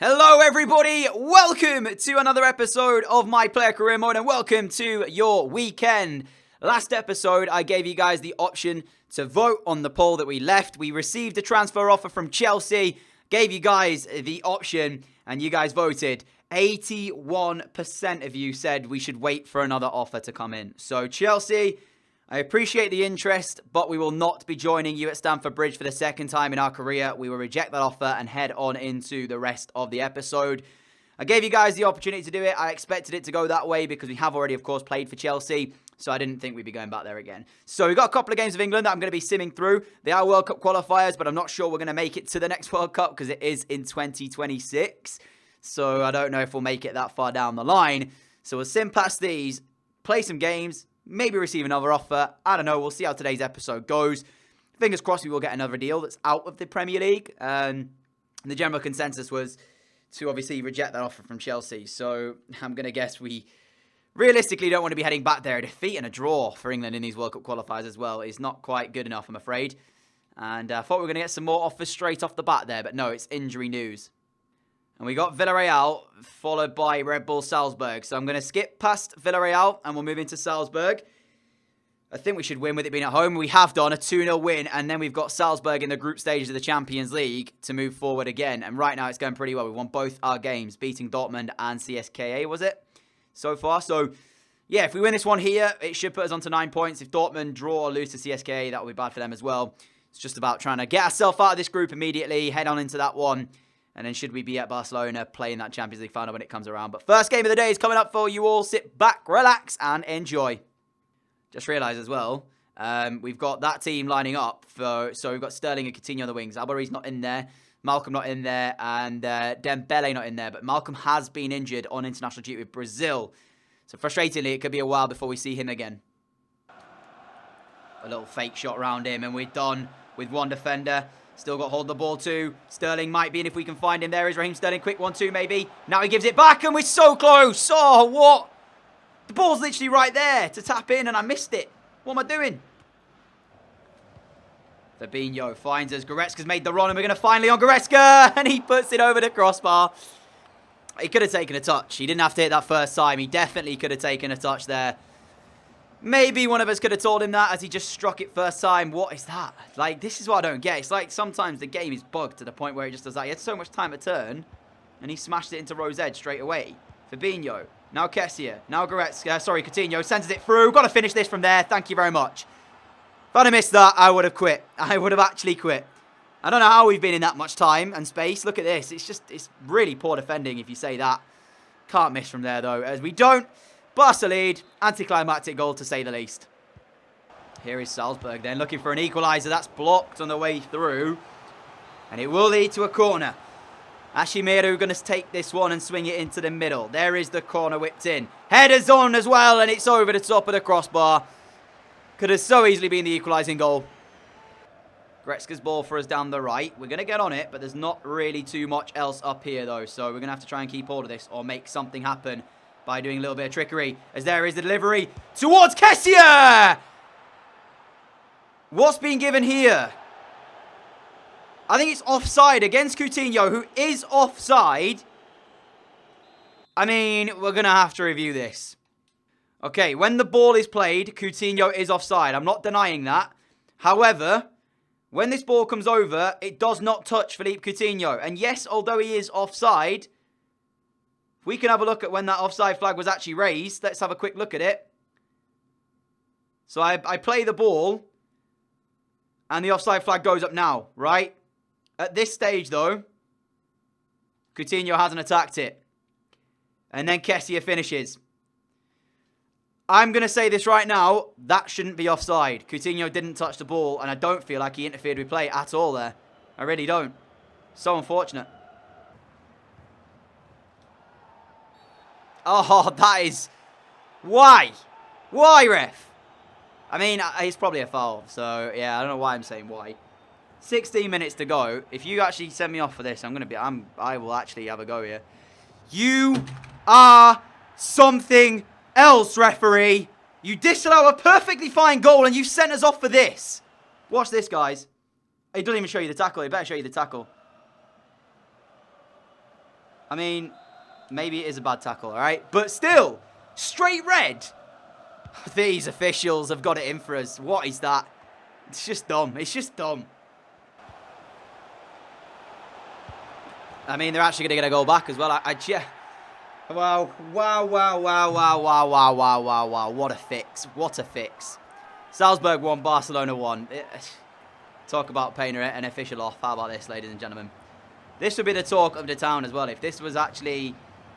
Hello everybody, welcome to another episode of My Player Career Mode and welcome to your weekend. Last episode I gave you guys the option to vote on the poll that we left. We received a transfer offer from Chelsea, gave you guys the option and you guys voted. 81% of you said we should wait for another offer to come in. So Chelsea, I appreciate the interest, but we will not be joining you at Stamford Bridge for the second time in our career. We will reject that offer and head on into the rest of the episode. I gave you guys the opportunity to do it. I expected it to go that way because we have already, of course, played for Chelsea. So I didn't think we'd be going back there again. So we've got a couple of games of England that I'm going to be simming through. They are World Cup qualifiers, but I'm not sure we're going to make it to the next World Cup because it is in 2026. So I don't know if we'll make it that far down the line. So we'll sim past these, play some games, maybe receive another offer. I don't know. We'll see how today's episode goes. Fingers crossed we will get another deal that's out of the Premier League. The general consensus was to obviously reject that offer from Chelsea. So I'm going to guess we realistically don't want to be heading back there. A defeat and a draw for England in these World Cup qualifiers as well is not quite good enough, I'm afraid. And I thought we were going to get some more offers straight off the bat there. But no, it's injury news. And we got Villarreal, followed by Red Bull Salzburg. So I'm going to skip past Villarreal, and we'll move into Salzburg. I think we should win with it being at home. We have done a 2-0 win, and then we've got Salzburg in the group stages of the Champions League to move forward again. And right now it's going pretty well. We won both our games, beating Dortmund and CSKA, was it? So far. So, yeah, if we win this one here, it should put us on to 9 points. If Dortmund draw or lose to CSKA, that will be bad for them as well. It's just about trying to get ourselves out of this group immediately, head on into that one. And then should we be at Barcelona playing that Champions League final when it comes around. But first game of the day is coming up for you all. Sit back, relax, and enjoy. Just realised as well, we've got that team lining up. So we've got Sterling and Coutinho on the wings. Alvarez's not in there. Malcolm not in there. And Dembele not in there. But Malcolm has been injured on international duty with Brazil. So frustratingly, it could be a while before we see him again. A little fake shot around him. And we're done with one defender. Still got hold of the ball too. Sterling might be in if we can find him. There is Raheem Sterling. Quick 1-2 maybe. Now he gives it back and we're so close. Oh, what? The ball's literally right there to tap in and I missed it. What am I doing? Fabinho finds us. Goretzka's made the run and we're going to finally on Goretzka. And he puts it over the crossbar. He could have taken a touch. He didn't have to hit that first time. He definitely could have taken a touch there. Maybe one of us could have told him that as he just struck it first time. What is that? Like, this is what I don't get. It's like sometimes the game is bugged to the point where it just does that. He had so much time to turn, and he smashed it into Rose Edge straight away. Fabinho. Now Kessie. Now Goretzka. Sorry, Coutinho sends it through. Got to finish this from there. Thank you very much. If I'd have missed that, I would have quit. I would have actually quit. I don't know how we've been in that much time and space. Look at this. It's really poor defending if you say that. Can't miss from there, though, as we don't. Barca lead, anticlimactic goal to say the least. Here is Salzburg then looking for an equaliser. That's blocked on the way through. And it will lead to a corner. Ashimeru going to take this one and swing it into the middle. There is the corner whipped in. Headers on as well and it's over the top of the crossbar. Could have so easily been the equalising goal. Goretzka's ball for us down the right. We're going to get on it, but there's not really too much else up here though. So we're going to have to try and keep hold of this or make something happen by doing a little bit of trickery. As there is the delivery towards Kessie! What's being given here? I think it's offside against Coutinho, who is offside. I mean, we're going to have to review this. Okay, when the ball is played, Coutinho is offside. I'm not denying that. However, when this ball comes over, it does not touch Philippe Coutinho. And yes, although he is offside, we can have a look at when that offside flag was actually raised. Let's have a quick look at it. So I play the ball. And the offside flag goes up now, right? At this stage, though, Coutinho hasn't attacked it. And then Kessie finishes. I'm going to say this right now. That shouldn't be offside. Coutinho didn't touch the ball. And I don't feel like he interfered with play at all there. I really don't. So unfortunate. Oh, that is... Why? Why, ref? I mean, it's probably a foul. So, yeah, I don't know why I'm saying why. 16 minutes to go. If you actually send me off for this, I will actually have a go here. You are something else, referee. You disallow a perfectly fine goal and you sent us off for this. Watch this, guys. It doesn't even show you the tackle. It better show you the tackle. I mean, maybe it is a bad tackle, all right? But still, straight red. These officials have got it in for us. What is that? It's just dumb. It's just dumb. I mean, they're actually going to get a goal back as well. Wow. What a fix. What a fix. Salzburg won, Barcelona won. Talk about paying an official off. How about this, ladies and gentlemen? This would be the talk of the town as well. If this was actually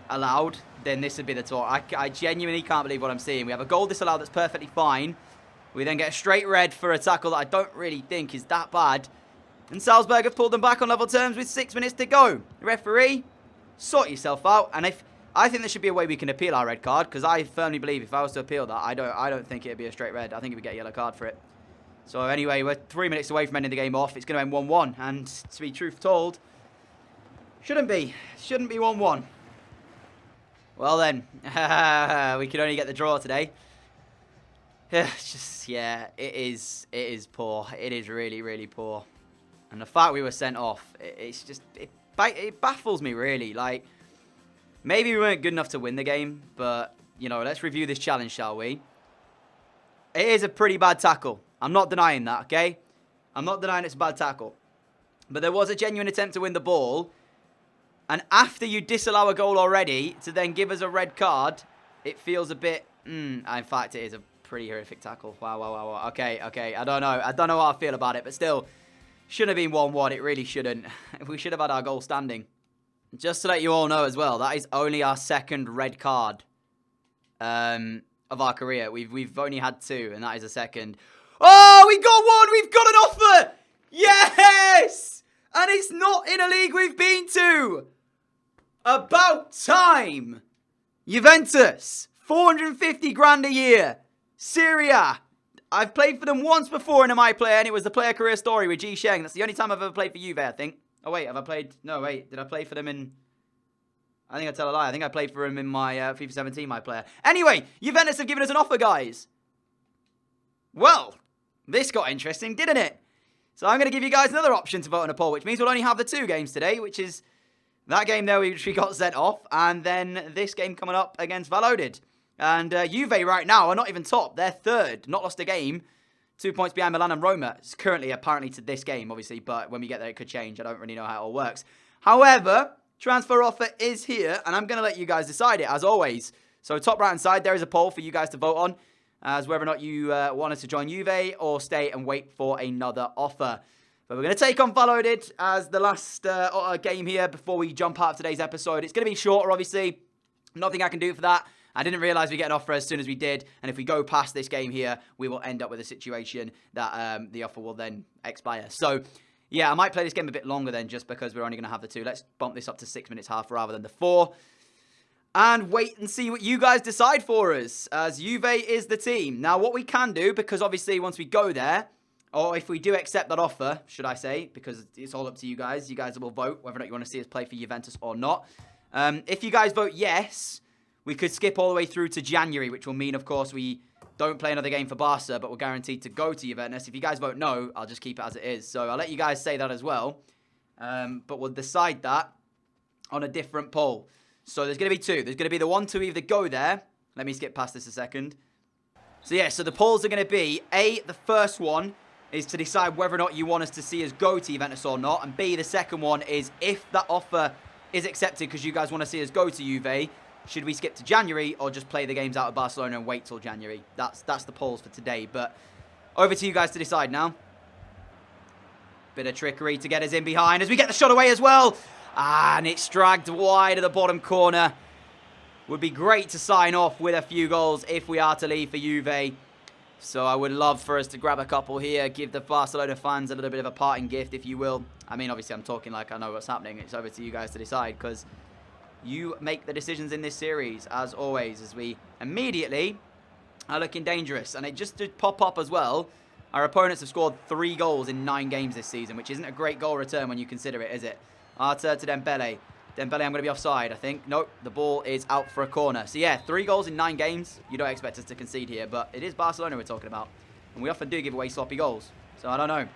allowed, then this would be the talk. I genuinely can't believe what I'm seeing. We have a goal disallowed that's perfectly fine. We then get a straight red for a tackle that I don't really think is that bad. And Salzburg have pulled them back on level terms with 6 minutes to go. Referee, sort yourself out. And I think there should be a way we can appeal our red card, because I firmly believe if I was to appeal that, I don't think it'd be a straight red. I think we get a yellow card for it. So anyway, we're 3 minutes away from ending the game off. It's going to end 1-1. And to be truth told, shouldn't be 1-1. Well then, we could only get the draw today. It's just, yeah, it is poor. It is really, really poor. And the fact we were sent off, it baffles me really. Like, maybe we weren't good enough to win the game, but, you know, let's review this challenge, shall we? It is a pretty bad tackle. I'm not denying that, okay? I'm not denying it's a bad tackle. But there was a genuine attempt to win the ball. And after you disallow a goal already, to then give us a red card, it feels a bit... in fact, it is a pretty horrific tackle. Wow. Okay. I don't know how I feel about it, but still, shouldn't have been 1-1. It really shouldn't. We should have had our goal standing. Just to let you all know as well, that is only our second red card of our career. We've only had 2, and that is a second. Oh, we got one! We've got an offer! Yes! And it's not in a league we've been to! About time! Juventus, 450 grand a year. SERIE. I've played for them once before in a My Player, and it was the player career story with G Sheng. That's the only time I've ever played for Juve, I think. Oh, wait, have I played? No, wait, did I play for them in... I think I tell a lie. I think I played for them in my FIFA 17 My Player. Anyway, Juventus have given us an offer, guys. Well, this got interesting, didn't it? So I'm going to give you guys another option to vote on a poll, which means we'll only have the 2 games today, which is that game there which we got sent off, and then this game coming up against Valladolid. And Juve right now are not even top. They're 3rd, not lost a game. 2 points behind Milan and Roma. It's currently apparently to this game, obviously, but when we get there, it could change. I don't really know how it all works. However, transfer offer is here, and I'm going to let you guys decide it, as always. So top right-hand side, there is a poll for you guys to vote on, as whether or not you want us to join Juve or stay and wait for another offer. But we're going to take on Valladolid as the last game here before we jump out of today's episode. It's going to be shorter, obviously. Nothing I can do for that. I didn't realise we get an offer as soon as we did. And if we go past this game here, we will end up with a situation that the offer will then expire. So, yeah, I might play this game a bit longer then, just because we're only going to have the 2. Let's bump this up to 6 minutes half rather than the 4. And wait and see what you guys decide for us, as Juve is the team. Now, what we can do, because obviously once we go there, or if we do accept that offer, should I say, because it's all up to you guys. You guys will vote whether or not you want to see us play for Juventus or not. If you guys vote yes, we could skip all the way through to January, which will mean, of course, we don't play another game for Barca, but we're guaranteed to go to Juventus. If you guys vote no, I'll just keep it as it is. So I'll let you guys say that as well. But we'll decide that on a different poll. So there's going to be 2. There's going to be the one to either go there. Let me skip past this a second. So yeah, so the polls are going to be, A, the first one is to decide whether or not you want us to see us go to Juventus or not. And B, the second one is if that offer is accepted because you guys want to see us go to Juve, should we skip to January or just play the games out of Barcelona and wait till January? That's the polls for today. But over to you guys to decide now. Bit of trickery to get us in behind as we get the shot away as well. And it's dragged wide at the bottom corner. Would be great to sign off with a few goals if we are to leave for Juve. So I would love for us to grab a couple here, give the Barcelona fans a little bit of a parting gift, if you will. I mean, obviously, I'm talking like I know what's happening. It's over to you guys to decide, because you make the decisions in this series, as always, as we immediately are looking dangerous. And it just did pop up as well. Our opponents have scored 3 goals in 9 games this season, which isn't a great goal return when you consider it, is it? Arta to Dembele. Dembele, I'm going to be offside, I think. Nope, the ball is out for a corner. So, yeah, 3 goals in 9 games. You don't expect us to concede here, but it is Barcelona we're talking about. And we often do give away sloppy goals. So, I don't know.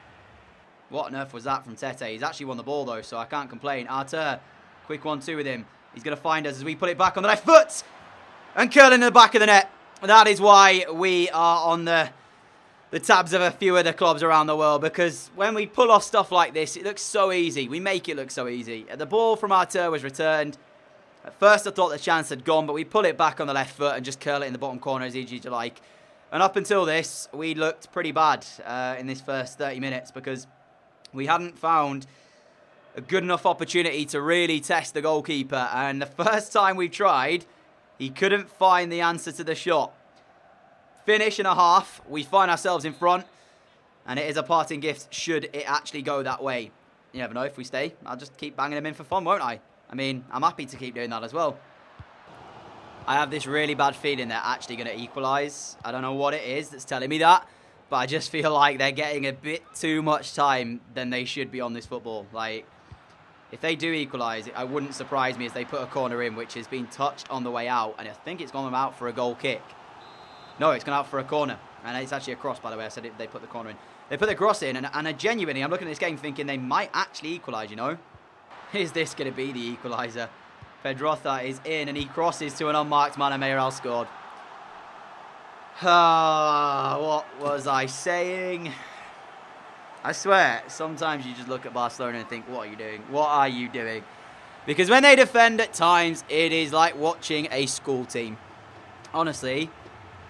What on earth was that from Tete? He's actually won the ball, though, so I can't complain. Arta, quick 1-2 with him. He's going to find us as we put it back on the left foot. And curling in the back of the net. That is why we are on the tabs of a few other clubs around the world. Because when we pull off stuff like this, it looks so easy. We make it look so easy. The ball from Artur was returned. At first, I thought the chance had gone, but we pull it back on the left foot and just curl it in the bottom corner as easy as you like. And up until this, we looked pretty bad in this first 30 minutes because we hadn't found a good enough opportunity to really test the goalkeeper. And the first time we tried, he couldn't find the answer to the shot. Finish and a half, we find ourselves in front, and it is a parting gift should it actually go that way. You never know, if we stay, I'll just keep banging him in for fun, won't I? I mean, I'm happy to keep doing that as well. I have this really bad feeling they're actually going to equalise. I don't know what it is that's telling me that, but I just feel like they're getting a bit too much time than they should be on this football. Like, if they do equalise, it wouldn't surprise me as they put a corner in, which has been touched on the way out, and I think it's gone out for a goal kick. No, it's gone out for a corner, and it's actually a cross, by the way. I said they put the corner in. They put the cross in, and I genuinely, I'm looking at this game thinking they might actually equalise, you know? Is this going to be the equaliser? Pedroza is in, and he crosses to an unmarked man, and Mayoral scored. What was I saying? I swear, sometimes you just look at Barcelona and think, what are you doing? What are you doing? Because when they defend at times, it is like watching a school team. Honestly,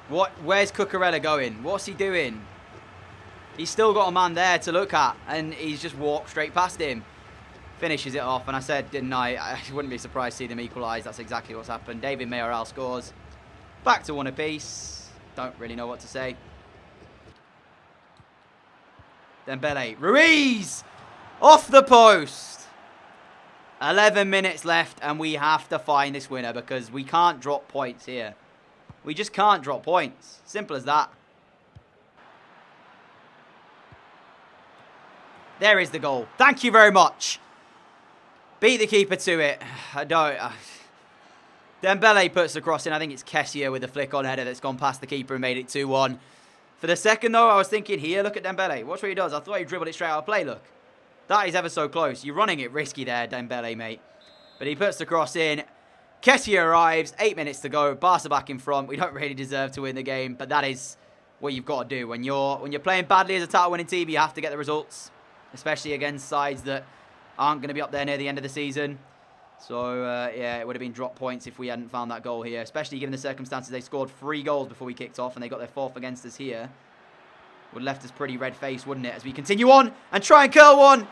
where's Cucurella going? What's he doing? He's still got a man there to look at, and he's just walked straight past him. Finishes it off, and I said, didn't I? I wouldn't be surprised to see them equalise. That's exactly what's happened. David Mayoral scores. Back to one apiece. Don't really know what to say. Dembele. Ruiz! Off the post! 11 minutes left, and we have to find this winner because we can't drop points here. We just can't drop points. Simple as that. There is the goal. Thank you very much. Beat the keeper to it. I don't... Dembele puts the cross in. I think it's Kessia with a flick-on header that's gone past the keeper and made it 2-1. For the second, though, I was thinking, here, look at Dembele. Watch what he does. I thought he dribbled it straight out of play, look. That is ever so close. You're running it risky there, Dembele, mate. But he puts the cross in. Kessia arrives. 8 minutes to go. Barca back in front. We don't really deserve to win the game, but that is what you've got to do. When you're playing badly as a title-winning team, you have to get the results, especially against sides that aren't going to be up there near the end of the season. So, yeah, it would have been drop points if we hadn't found that goal here, especially given the circumstances. They scored 3 goals before we kicked off, and they got their 4th against us here. Would have left us pretty red-faced, wouldn't it, as we continue on and try and curl one.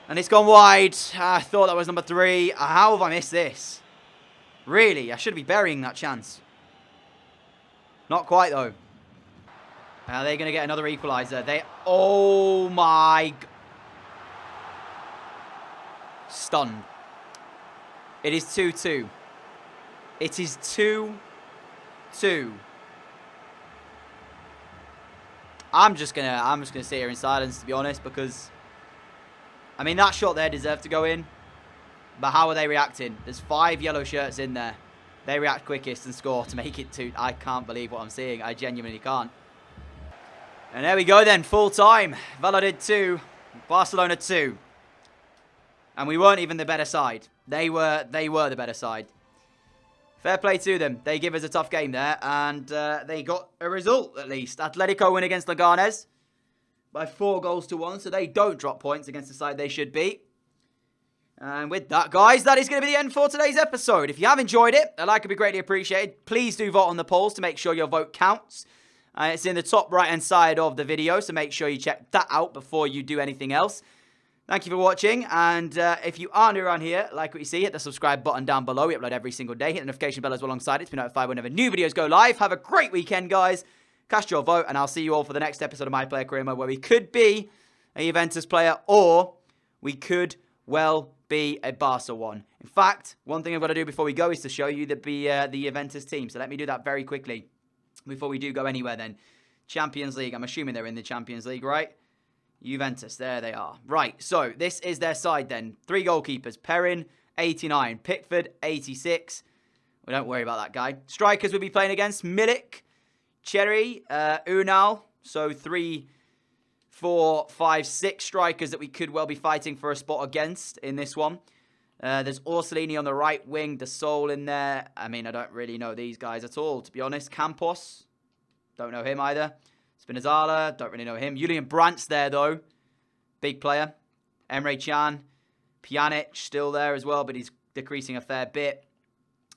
And it's gone wide. I thought that was number 3. How have I missed this? Really, I should be burying that chance. Not quite, though. Are they going to get another equaliser? Oh, my... Stunned. It is 2-2. It is 2-2. I'm just gonna sit here in silence, to be honest, because I mean that shot there deserved to go in. But how are they reacting? There's 5 yellow shirts in there. They react quickest and score to make it 2. I can't believe what I'm seeing. I genuinely can't. And there we go then, full time. Valladolid 2, Barcelona 2. And we weren't even the better side. They were the better side. Fair play to them. They give us a tough game there. And they got a result, at least. Atletico win against Leganes by 4-1. So they don't drop points against the side they should beat. And with that, guys, that is going to be the end for today's episode. If you have enjoyed it, a like would be greatly appreciated. Please do vote on the polls to make sure your vote counts. It's in the top right-hand side of the video. So make sure you check that out before you do anything else. Thank you for watching, and if you are new around here, like what you see, hit the subscribe button down below. We upload every single day. Hit the notification bell as well alongside it to be notified whenever new videos go live. Have a great weekend, guys. Cast your vote, and I'll see you all for the next episode of My Player Career Mode, where we could be a Juventus player, or we could well be a Barca one. In fact, one thing I've got to do before we go is to show you the Juventus team. So let me do that very quickly before we do go anywhere then. Champions League. I'm assuming they're in the Champions League, right? Juventus, there they are. Right, so this is their side then. 3 goalkeepers. Perrin, 89. Pickford, 86. We don't worry about that guy. Strikers we'll be playing against. Milik, Cherry, Unal. So 3, 4, 5, 6 strikers that we could well be fighting for a spot against in this one. There's Orsolini on the right wing. De Sol in there. I mean, I don't really know these guys at all, to be honest. Campos. Don't know him either. Spinazzola. Don't really know him. Julian Brandt's there, though. Big player. Emre Can. Pjanic still there as well, but he's decreasing a fair bit.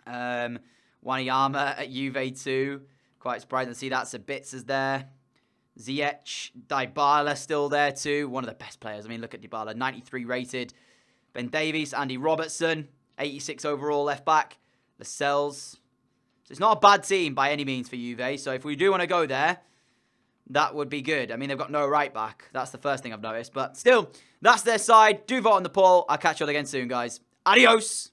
Wanyama at Juve too. Quite surprising to see that. Sabitzer's there. Ziyech. Dybala still there too. One of the best players. I mean, look at Dybala. 93 rated. Ben Davies. Andy Robertson. 86 overall left back. Lascelles. So it's not a bad team by any means for Juve. So if we do want to go there, that would be good. I mean, they've got no right back. That's the first thing I've noticed. But still, that's their side. Do vote on the poll. I'll catch you all again soon, guys. Adios.